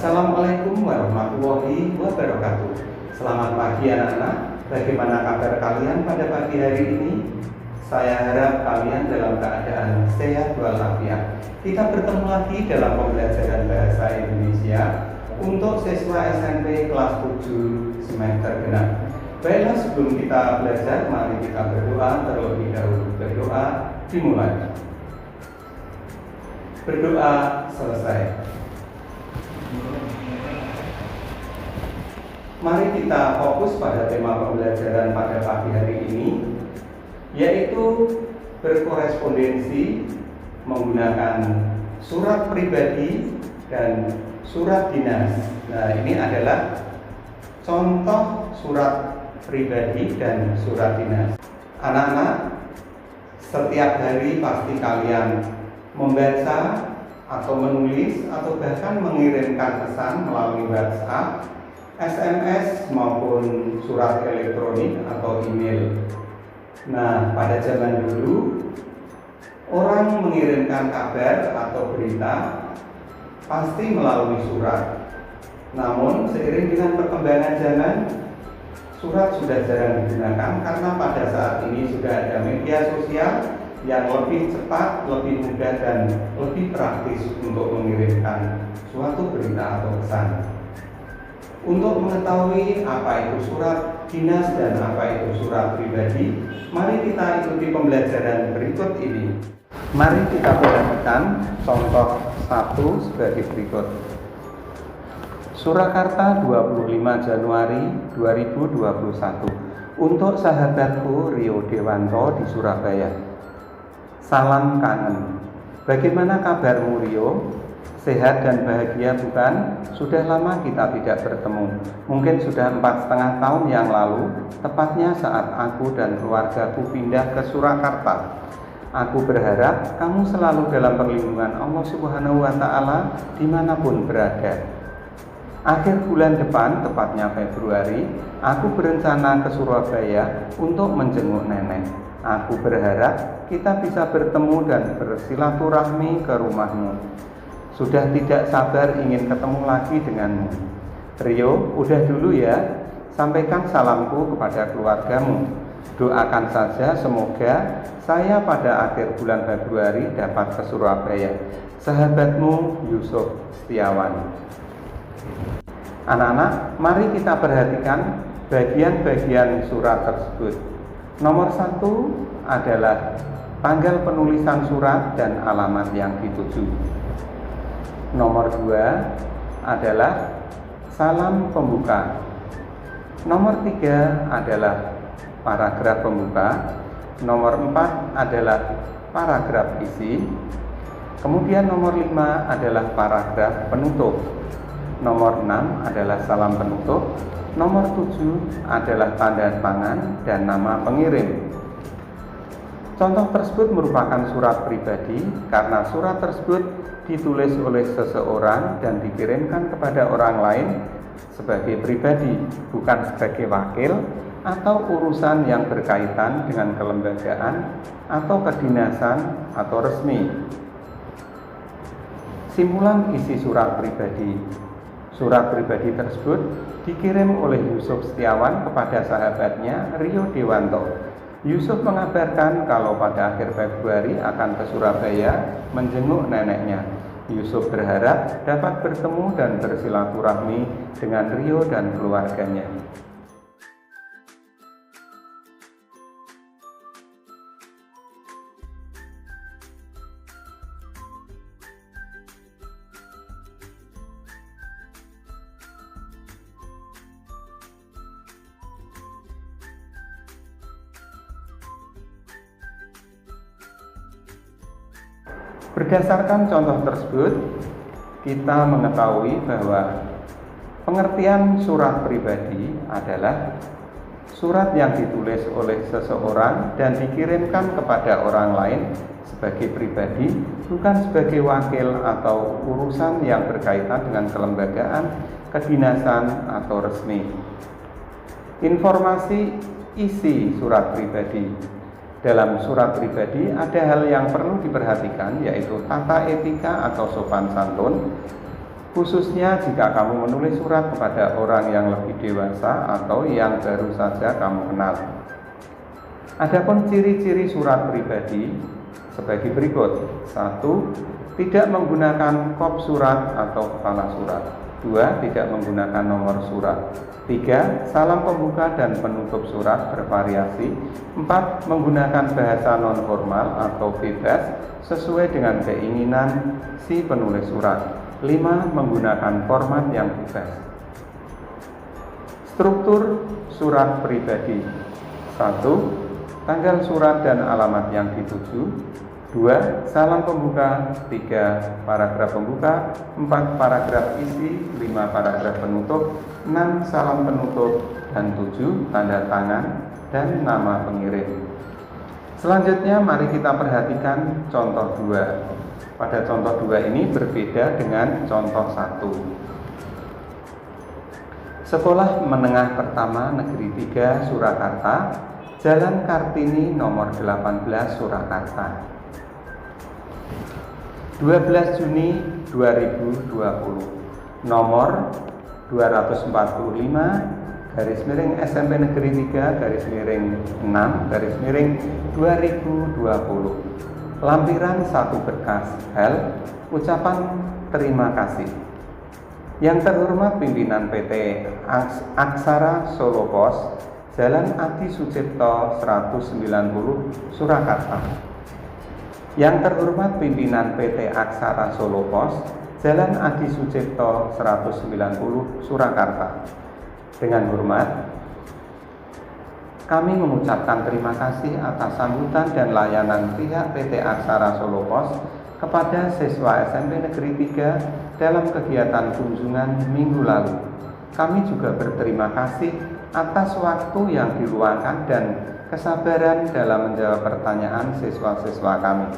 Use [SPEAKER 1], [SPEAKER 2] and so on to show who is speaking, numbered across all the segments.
[SPEAKER 1] Assalamualaikum warahmatullahi wabarakatuh. Selamat pagi anak-anak. Bagaimana kabar kalian pada pagi hari ini? Saya harap kalian dalam keadaan sehat walafiat. Kita bertemu lagi dalam pembelajaran bahasa Indonesia untuk siswa SMP kelas 7 semester genap. Baiklah, sebelum kita belajar, mari kita berdoa terlebih dahulu. Berdoa dimulai. Berdoa selesai. Mari kita fokus pada tema pembelajaran pada pagi hari ini, yaitu berkorespondensi menggunakan surat pribadi dan surat dinas. Nah, ini adalah contoh surat pribadi dan surat dinas. Anak-anak, setiap hari pasti kalian membaca atau menulis atau bahkan mengirimkan pesan melalui WhatsApp, SMS maupun surat elektronik atau email. Nah, pada zaman dulu orang mengirimkan kabar atau berita pasti melalui surat. Namun seiring dengan perkembangan zaman, surat sudah jarang digunakan karena pada saat ini sudah ada media sosial yang lebih cepat, lebih mudah dan lebih praktis untuk mengirimkan suatu berita atau pesan. Untuk mengetahui apa itu surat dinas dan apa itu surat pribadi, mari kita ikuti pembelajaran berikut ini. Mari kita perhatikan contoh 1 sebagai berikut. Surakarta 25 Januari 2021. Untuk sahabatku Rio Dewanto di Surabaya. Salam kangen. Bagaimana kabarmu, Rio? Sehat dan bahagia bukan? Sudah lama kita tidak bertemu. Mungkin sudah 4,5 tahun yang lalu, tepatnya saat aku dan keluargaku pindah ke Surakarta. Aku berharap kamu selalu dalam perlindungan Allah Subhanahu wa Ta'ala dimanapun berada. Akhir bulan depan, tepatnya Februari, aku berencana ke Surabaya untuk menjenguk nenek. Aku berharap kita bisa bertemu dan bersilaturahmi ke rumahmu. Sudah tidak sabar ingin ketemu lagi denganmu. Rio, udah dulu ya. Sampaikan salamku kepada keluargamu. Doakan saja semoga saya pada akhir bulan Februari dapat ke Surabaya. Sahabatmu Yusuf Setiawan. Anak-anak, mari kita perhatikan bagian-bagian surat tersebut. Nomor 1 adalah tanggal penulisan surat dan alamat yang dituju. Nomor 2 adalah salam pembuka. Nomor 3 adalah paragraf pembuka. Nomor 4 adalah paragraf isi. Kemudian nomor 5 adalah paragraf penutup. Nomor 6 adalah salam penutup. Nomor 7 adalah tanda tangan dan nama pengirim. Contoh tersebut merupakan surat pribadi karena surat tersebut ditulis oleh seseorang dan dikirimkan kepada orang lain sebagai pribadi, bukan sebagai wakil atau urusan yang berkaitan dengan kelembagaan atau kedinasan atau resmi. Simpulan isi surat pribadi. Surat pribadi tersebut dikirim oleh Yusuf Setiawan kepada sahabatnya Rio Dewanto. Yusuf mengabarkan kalau pada akhir Februari akan ke Surabaya menjenguk neneknya. Yusuf berharap dapat bertemu dan bersilaturahmi dengan Rio dan keluarganya. Berdasarkan contoh tersebut, kita mengetahui bahwa pengertian surat pribadi adalah surat yang ditulis oleh seseorang dan dikirimkan kepada orang lain sebagai pribadi, bukan sebagai wakil atau urusan yang berkaitan dengan kelembagaan, kedinasan, atau resmi. Informasi isi surat pribadi. Dalam surat pribadi ada hal yang perlu diperhatikan, yaitu tata etika atau sopan santun. khususnya jika kamu menulis surat kepada orang yang lebih dewasa atau yang baru saja kamu kenal. Adapun ciri-ciri surat pribadi sebagai berikut. 1. Tidak menggunakan kop surat atau kepala surat. 2. Tidak menggunakan nomor surat. 3. Salam pembuka dan penutup surat bervariasi. 4. Menggunakan bahasa non-formal atau bebas sesuai dengan keinginan si penulis surat. 5. Menggunakan format yang bebas. Struktur surat pribadi. 1. Tanggal surat dan alamat yang dituju. 2. Salam pembuka. 3. Paragraf pembuka. 4. Paragraf isi. 5. Paragraf penutup. 6. Salam penutup. Dan 7. Tanda tangan dan nama pengirim. Selanjutnya mari kita perhatikan contoh 2. Pada contoh 2 ini berbeda dengan contoh 1. Sekolah Menengah Pertama Negeri 3 Surakarta, Jalan Kartini nomor 18 Surakarta. 12 Juni 2020. Nomor 245 /SMP Negeri 3 /6 /2020. Lampiran 1 berkas. Hal ucapan terima kasih. Yang terhormat pimpinan PT Aksara Solo Pos, Jalan Adi Sucipto 190 Surakarta. Yang terhormat pimpinan PT Aksara Solo Pos, Jalan Adi Sucipto 190 Surakarta. Dengan hormat, kami mengucapkan terima kasih atas sambutan dan layanan pihak PT Aksara Solo Pos kepada siswa SMP Negeri 3 dalam kegiatan kunjungan minggu lalu. Kami juga berterima kasih atas waktu yang diluangkan dan kesabaran dalam menjawab pertanyaan siswa-siswa kami.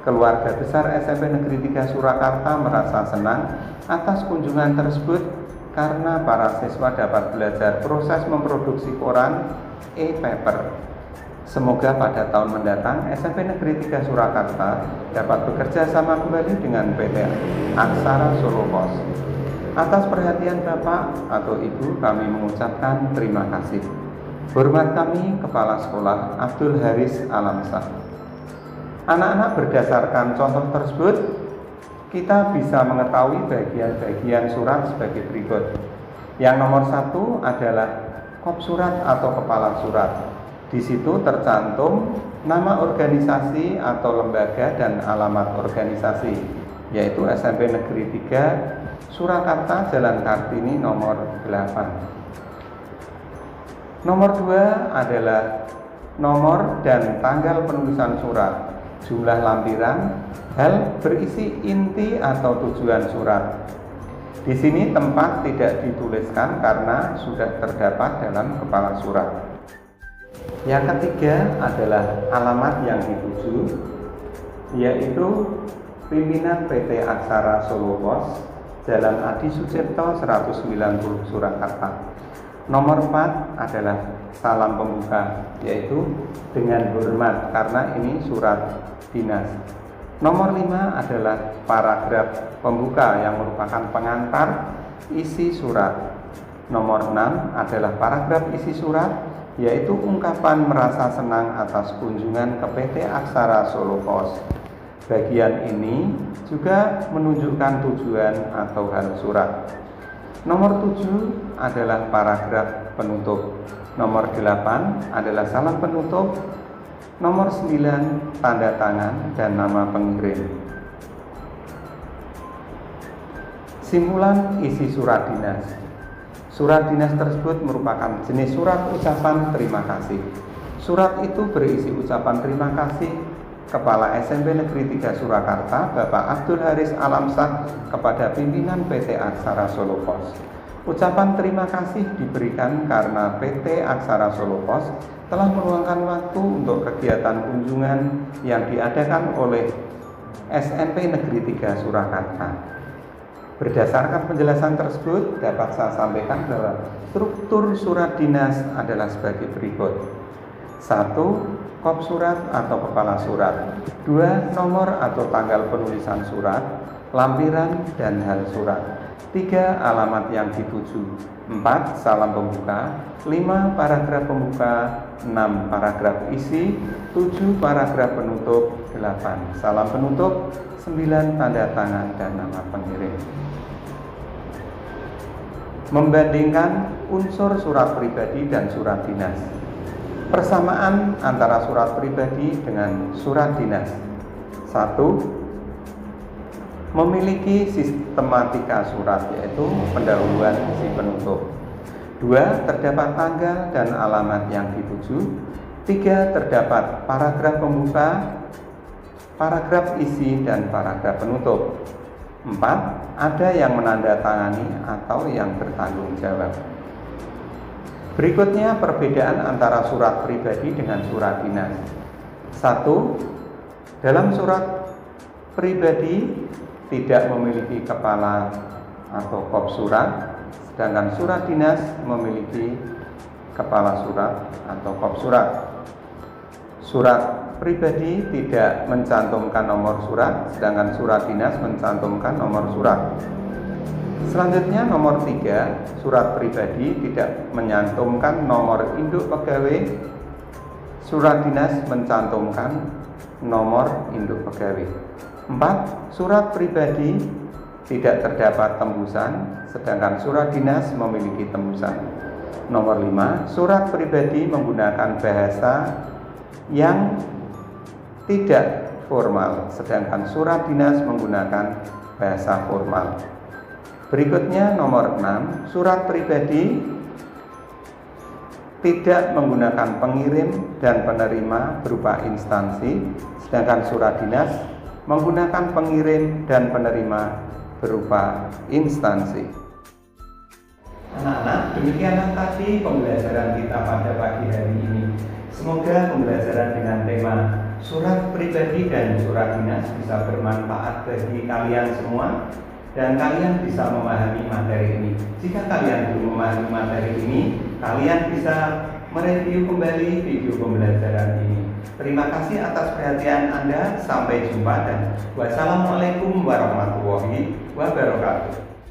[SPEAKER 1] Keluarga besar SMP Negeri 3 Surakarta merasa senang atas kunjungan tersebut karena para siswa dapat belajar proses memproduksi koran e-paper. Semoga pada tahun mendatang SMP Negeri 3 Surakarta dapat bekerja sama kembali dengan PT Aksara Solo Pos. Atas perhatian Bapak atau Ibu kami mengucapkan terima kasih. Hormat kami Kepala Sekolah Abdul Haris Alamsah. Anak-anak, berdasarkan contoh tersebut kita bisa mengetahui bagian-bagian surat sebagai berikut. Yang nomor 1 adalah kop surat atau kepala surat. Di situ tercantum nama organisasi atau lembaga dan alamat organisasi, yaitu SMP Negeri 3 Surakarta, Jalan Kartini nomor 8. Nomor 2 adalah nomor dan tanggal penulisan surat, jumlah lampiran, hal berisi inti atau tujuan surat. Di sini tempat tidak dituliskan karena sudah terdapat dalam kepala surat. Yang ketiga adalah alamat yang dituju, yaitu pimpinan PT Aksara Solo Pos, Jalan Adi Sucipto 190 Surakarta. Nomor 4 adalah salam pembuka, yaitu dengan hormat karena ini surat dinas. Nomor 5 adalah paragraf pembuka yang merupakan pengantar isi surat. Nomor 6 adalah paragraf isi surat, yaitu ungkapan merasa senang atas kunjungan ke PT Aksara Solo Pos. Bagian ini juga menunjukkan tujuan atau hal surat. Nomor 7 adalah paragraf penutup. Nomor 8 adalah salam penutup. Nomor 9 tanda tangan dan nama pengirim. Simpulan isi surat dinas. Surat dinas tersebut merupakan jenis surat ucapan terima kasih. Surat itu berisi ucapan terima kasih Kepala SMP Negeri 3 Surakarta, Bapak Abdul Haris Alamsah, kepada pimpinan PT Aksara Solo Pos. Ucapan terima kasih diberikan karena PT Aksara Solo Pos telah meluangkan waktu untuk kegiatan kunjungan yang diadakan oleh SMP Negeri 3 Surakarta. Berdasarkan penjelasan tersebut, dapat saya sampaikan bahwa struktur surat dinas adalah sebagai berikut. 1. Kop surat atau kepala surat. 2. Nomor atau tanggal penulisan surat. lampiran dan hal surat. 3. Alamat yang dituju. 4. Salam pembuka. 5. Paragraf pembuka. 6. Paragraf isi. 7. Paragraf penutup. 8. Salam penutup. 9. Tanda tangan dan nama pengirim. Membandingkan unsur surat pribadi dan surat dinas. Persamaan antara surat pribadi dengan surat dinas. 1. Memiliki sistematika surat, yaitu pendahuluan, isi, penutup. 2. Terdapat tanggal dan alamat yang dituju. 3. Terdapat paragraf pembuka, paragraf isi, dan paragraf penutup. 4. Ada yang menandatangani atau yang bertanggung jawab. Berikutnya perbedaan antara surat pribadi dengan surat dinas. 1. Dalam surat pribadi tidak memiliki kepala atau kop surat, sedangkan surat dinas memiliki kepala surat atau kop surat. Surat pribadi tidak mencantumkan nomor surat, sedangkan surat dinas mencantumkan nomor surat. Selanjutnya nomor 3, surat pribadi tidak menyantumkan nomor induk pegawai, surat dinas mencantumkan nomor induk pegawai. 4. Surat pribadi tidak terdapat tembusan, sedangkan surat dinas memiliki tembusan. Nomor 5, surat pribadi menggunakan bahasa yang tidak formal, sedangkan surat dinas menggunakan bahasa formal. Berikutnya nomor 6, surat pribadi tidak menggunakan pengirim dan penerima berupa instansi, sedangkan surat dinas menggunakan pengirim dan penerima berupa instansi. Anak-anak, demikianlah tadi pembelajaran kita pada pagi hari ini. Semoga pembelajaran dengan tema surat pribadi dan surat dinas bisa bermanfaat bagi kalian semua dan kalian bisa memahami materi ini. Jika kalian belum memahami materi ini, kalian bisa mereview kembali video pembelajaran ini. Terima kasih atas perhatian Anda. Sampai jumpa dan wassalamualaikum warahmatullahi wabarakatuh.